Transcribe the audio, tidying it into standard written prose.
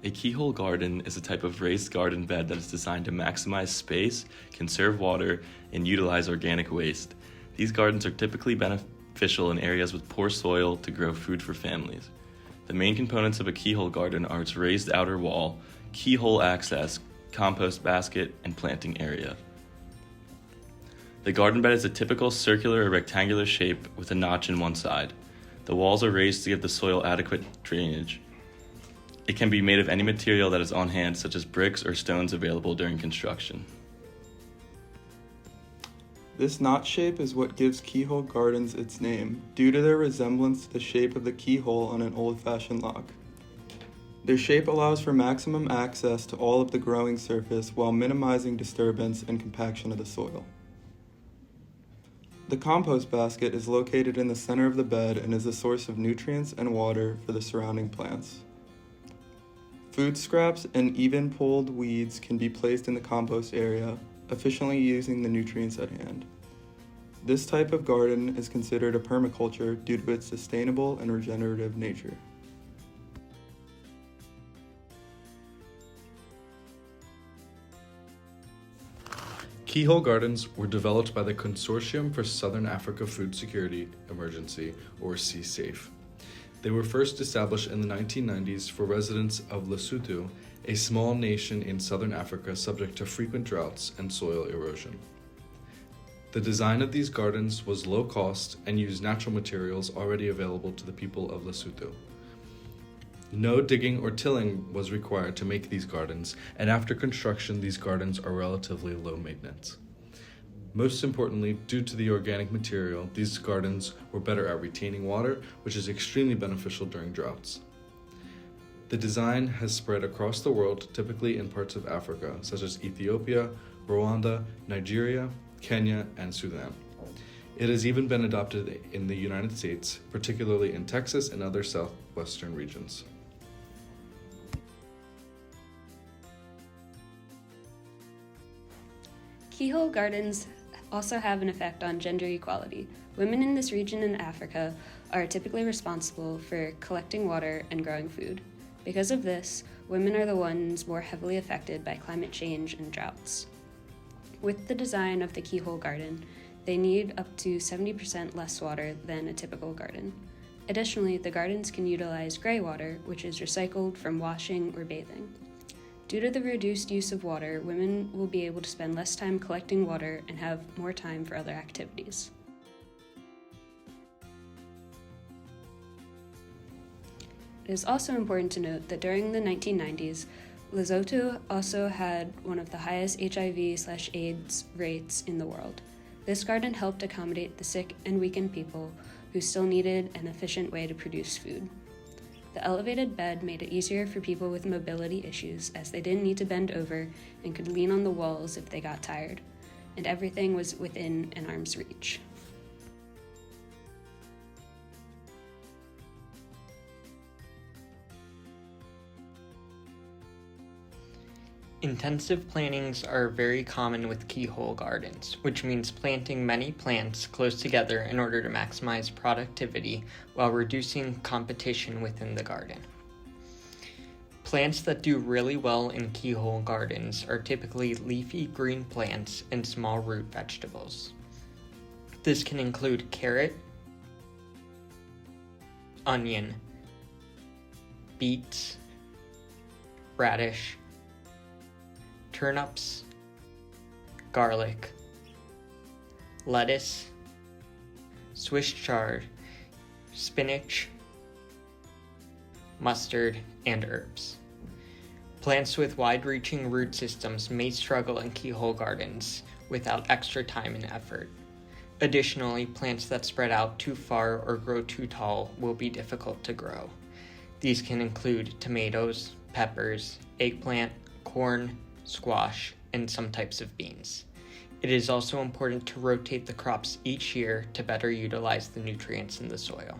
A keyhole garden is a type of raised garden bed that is designed to maximize space, conserve water, and utilize organic waste. These gardens are typically beneficial in areas with poor soil to grow food for families. The main components of a keyhole garden are its raised outer wall, keyhole access, compost basket, and planting area. The garden bed is a typical circular or rectangular shape with a notch in one side. The walls are raised to give the soil adequate drainage. It can be made of any material that is on hand, such as bricks or stones available during construction. This notch shape is what gives keyhole gardens its name, due to their resemblance to the shape of the keyhole on an old-fashioned lock. Their shape allows for maximum access to all of the growing surface while minimizing disturbance and compaction of the soil. The compost basket is located in the center of the bed and is a source of nutrients and water for the surrounding plants. Food scraps and even pulled weeds can be placed in the compost area, efficiently using the nutrients at hand. This type of garden is considered a permaculture due to its sustainable and regenerative nature. Keyhole gardens were developed by the Consortium for Southern Africa Food Security Emergency, or CSAFE. They were first established in the 1990s for residents of Lesotho, a small nation in southern Africa subject to frequent droughts and soil erosion. The design of these gardens was low cost and used natural materials already available to the people of Lesotho. No digging or tilling was required to make these gardens, and after construction, these gardens are relatively low maintenance. Most importantly, due to the organic material, these gardens were better at retaining water, which is extremely beneficial during droughts. The design has spread across the world, typically in parts of Africa, such as Ethiopia, Rwanda, Nigeria, Kenya, and Sudan. It has even been adopted in the United States, particularly in Texas and other southwestern regions. Keyhole gardens also have an effect on gender equality. Women in this region in Africa are typically responsible for collecting water and growing food. Because of this, women are the ones more heavily affected by climate change and droughts. With the design of the keyhole garden, they need up to 70% less water than a typical garden. Additionally, the gardens can utilize gray water, which is recycled from washing or bathing. Due to the reduced use of water, women will be able to spend less time collecting water and have more time for other activities. It is also important to note that during the 1990s, Lesotho also had one of the highest HIV/AIDS rates in the world. This garden helped accommodate the sick and weakened people who still needed an efficient way to produce food. The elevated bed made it easier for people with mobility issues, as they didn't need to bend over and could lean on the walls if they got tired, and everything was within an arm's reach. Intensive plantings are very common with keyhole gardens, which means planting many plants close together in order to maximize productivity while reducing competition within the garden. Plants that do really well in keyhole gardens are typically leafy green plants and small root vegetables. This can include carrot, onion, beets, radish, turnips, garlic, lettuce, Swiss chard, spinach, mustard, and herbs. Plants with wide-reaching root systems may struggle in keyhole gardens without extra time and effort. Additionally, plants that spread out too far or grow too tall will be difficult to grow. These can include tomatoes, peppers, eggplant, corn, squash, and some types of beans. It is also important to rotate the crops each year to better utilize the nutrients in the soil.